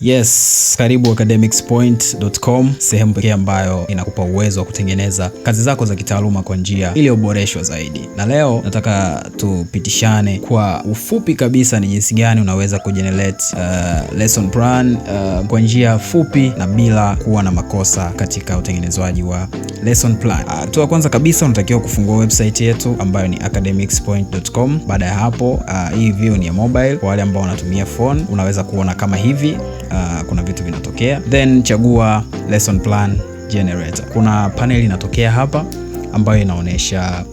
Yes, karibu academicspoint.com, sehemu pekee ambayo inakupa uwezo wa kutengeneza kazi zako za kitaaluma kwa njia iliyoboreshwa zaidi. Na leo nataka tupitishane kwa ufupi kabisa ni jinsi gani unaweza kugenerate lesson plan kwa njia fupi na bila kuwa na makosa katika utengenezwaji wa lesson plan. Hatua kwanza kabisa unatakiwa kufungua website yetu ambayo ni academicspoint.com. Baada ya hapo, hii view ni ya mobile. Kwa wale ambao wanatumia phone unaweza kuona kama hivi. Kuna vitu vinatokea, then chagua lesson plan generator. Kuna panel inatokea hapa ambayo inaonyesha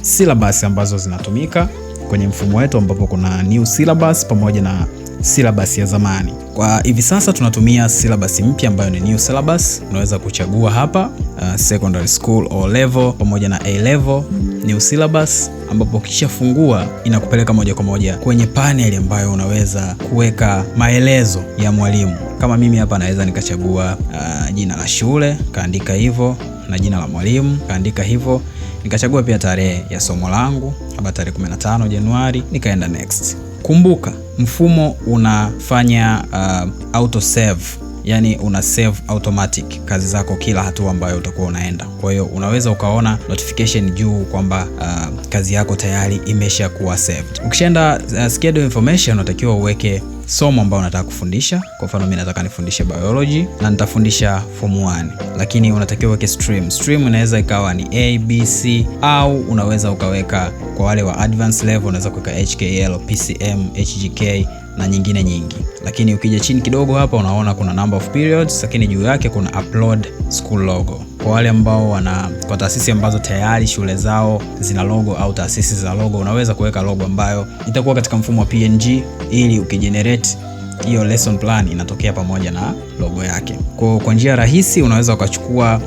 syllabus ambazo zinatumika kwenye mfumo wetu, ambapo kuna new syllabus pamoja na syllabus ya zamani. Kwa hivi sasa tunatumia syllabus mpya ambayo ni new syllabus. Unaweza kuchagua hapa secondary school O level pamoja na A level new syllabus, ambapo kisha fungua inakupeleka moja kwa moja kwenye panel ambayo unaweza kuweka maelezo ya mwalimu. Kama mimi hapa naweza nikachagua jina la shule, kaandika hivyo, na jina la mwalimu, kaandika hivyo. Nikachagua pia tarehe ya somo langu, hapa tarehe 15 Januari, nikaenda next. Kumbuka, mfumo unafanya auto save, yani una save automatic kazi zako kila hatua ambayo utakuwa unaenda. Kwa hiyo unaweza ukaona notification juu kwamba kazi yako tayari imesha kuwa saved. Ukishaenda schedule information, unatakiwa uweke somo ambalo unataka kufundisha. Kwa mfano mimi nataka nifundishe biology na nitafundisha form 1, lakini unatakiwa uweke stream. Stream inaweza ikawa ni A, B, C, au unaweza ukaweka kwa wale wa advanced level unaweza kuweka HKL, PCM, HGK na nyingine nyingi. Lakini ukija chini kidogo hapa unaona kuna number of periods, lakini juu yake kuna upload school logo. Kwa wale ambao kwa taasisi ambazo tayari shule zao zina logo au taasisi za logo, unaweza kuweka logo ambayo itakuwa katika mfumo wa PNG, ili ukigenerate hiyo lesson plan inatokea pamoja na logo yake. Kwa njia rahisi unaweza ukachukua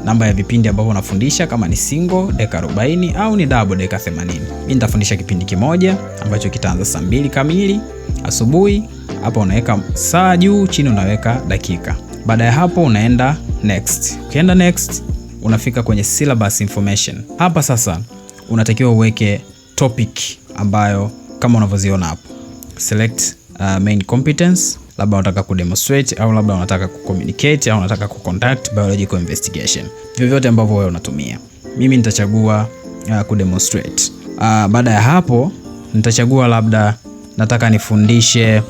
namba ya vipindi ambavyo unafundisha, kama ni single dakika 40 au ni double dakika 80. Mimi nitafundisha kipindi kimoja ambacho kitaanza saa 2 kamili asubuhi. Hapa unaweka saa, juu chini unaweka dakika. Baada ya hapo unaenda next. Ukienda next unafika kwenye syllabus information. Hapa sasa unatakiwa uweke topic ambayo kama unavyoziona hapo. Select main competence, labda unataka kudemonstrate au labda unataka kucommunicate au unataka kuconduct biological investigation. Vyovyote ambavyo wewe unatumia. Mimi nitachagua kudemonstrate. Baada ya hapo nitachagua labda nataka nifundishe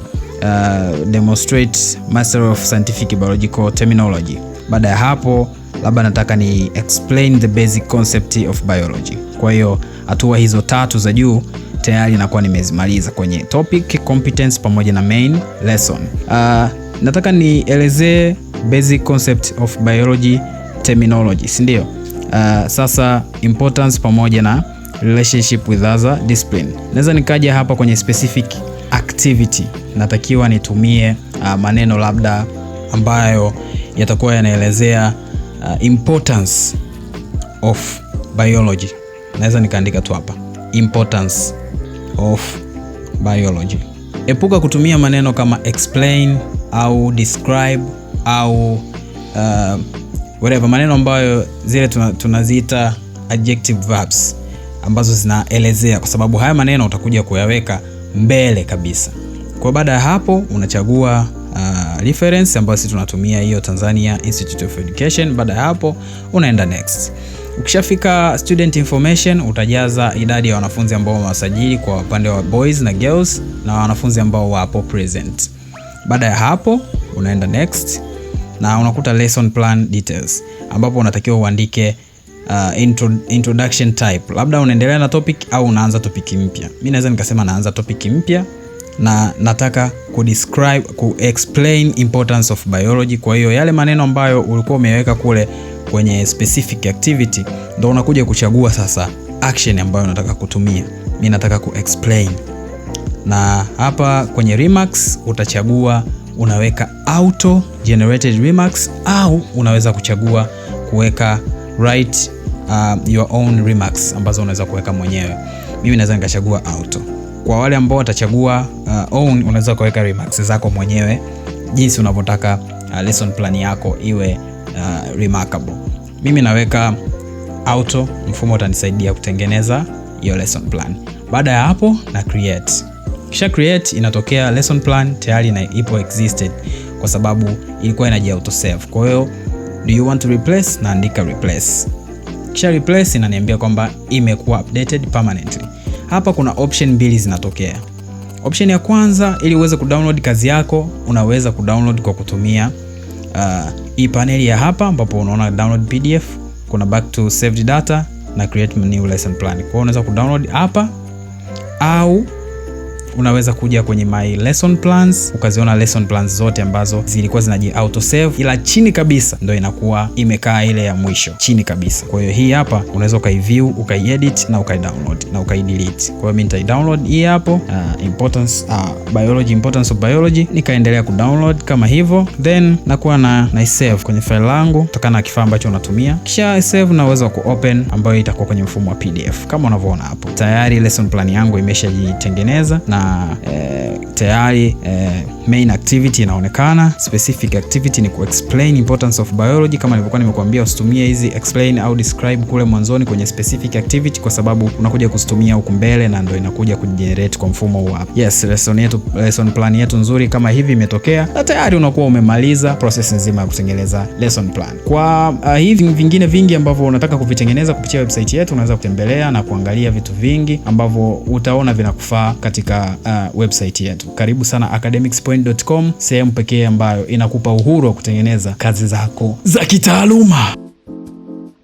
demonstrate Master of Scientific Biological Terminology. Baada ya hapo labda nataka ni explain the basic concept of biology. Kwa hiyo hatua hizo tatu za juu tayari nakuwa nimezimaliza kwenye topic, competence pamoja na main lesson. Nataka nielezee basic concept of biology terminology, si ndio? Sasa importance pamoja na relationship with other discipline. Naweza nikaja hapa kwenye specific activity, natakiwa nitumie maneno labda ambayo yatakuwa yanaelezea importance of biology. Naweza nikaandika tu hapa importance of biology. Epuka kutumia maneno kama explain au describe au whatever, maneno ambayo zile tunaziita adjective verbs ambazo zinaelezea, kwa sababu haya maneno utakuja kuyaweka mbele kabisa. Kwa baada ya hapo unachagua reference ambayo sisi tunatumia hiyo Tanzania Institute of Education. Baada ya hapo unaenda next. Ukishafika student information utajaza idadi ya wanafunzi ambao wamewasajili kwa upande wa boys na girls na wanafunzi ambao wapo present. Baada ya hapo unaenda next na unakuta lesson plan details, ambapo unatakiwa uandike introduction type. Labda unaendelea na topic au unaanza topic mpya. Mimi naweza nikasema naanza topic mpya na nataka explain importance of biology. Kwa hiyo yale maneno ambayo ulikuwa umeweka kule kwenye specific activity ndio unakuja kuchagua sasa action ambayo unataka kutumia. Mimi nataka explain. Na hapa kwenye remarks utachagua unaweka auto generated remarks au unaweza kuchagua kuweka write your own remarks ambazo unaweza kuweka mwenyewe. Mimi naweza nikachagua auto. Kwa wale ambao watachagua own, unaweza kuweka remarks zako mwenyewe jinsi unavyotaka lesson plan yako iwe remarkable. Mimi naweka auto, mfumo utanisaidia kutengeneza hiyo lesson plan. Baada ya hapo na create. Kisha create, inatokea lesson plan tayari na ipo existed kwa sababu ilikuwa inaji auto save. Kwa hiyo do you want to replace, naandika replace. Kisha replace inaniambia kwamba imekuwa updated permanently. Hapa kuna option mbili zinatokea. Option ya kwanza, ili uweze kudownload kazi yako, unaweza kudownload kwa kutumia hii paneli ya hapa ambapo unaona download PDF, kuna back to saved data na create new lesson plan. Kwa hiyo unaweza kudownload hapa au unaweza kuja kwenye my lesson plans ukaziona lesson plans zote ambazo zilikuwa zinaji auto save, ila chini kabisa ndio inakuwa imekaa ile ya mwisho chini kabisa. Kwa hiyo hii hapa unaweza ukaiview, ukaiedit na ukaidownload na ukaidelete. Kwa hiyo mimi nitaidownload hii hapo importance of biology, nikaendelea kudownload kama hivyo, then nakuwa na save kwenye file langu kutokana na kifaa ambacho unatumia. Kisha save na uwezo wa kuopen ambayo itakuwa kwenye mfumo wa PDF kama unavyoona hapo. Tayari lesson plan yangu imeshajitengeneza na tayari main activity inaonekana. Specific activity ni ku-explain importance of biology. Kama nilivyokuwa nimekuambia usitumie hizi explain au describe kule mwanzoni kwenye specific activity kwa sababu unakuja kuzitumia huku mbele na ndio inakuja kugenerate kwa mfumo huu hapa. Yes, lesson plan yetu nzuri kama hivi imetokea na tayari unakuwa umemaliza process nzima ya kutengeneza lesson plan. Kwa hivi vingine vingi ambavyo unataka kuvitengeneza kupitia website yetu, unaweza kutembelea na kuangalia vitu vingi ambavyo utaona vinakufaa katika website yetu. Karibu sana academicspoint.com, sehemu pekee ambayo inakupa uhuru wa kutengeneza kazi zako za kitaaluma.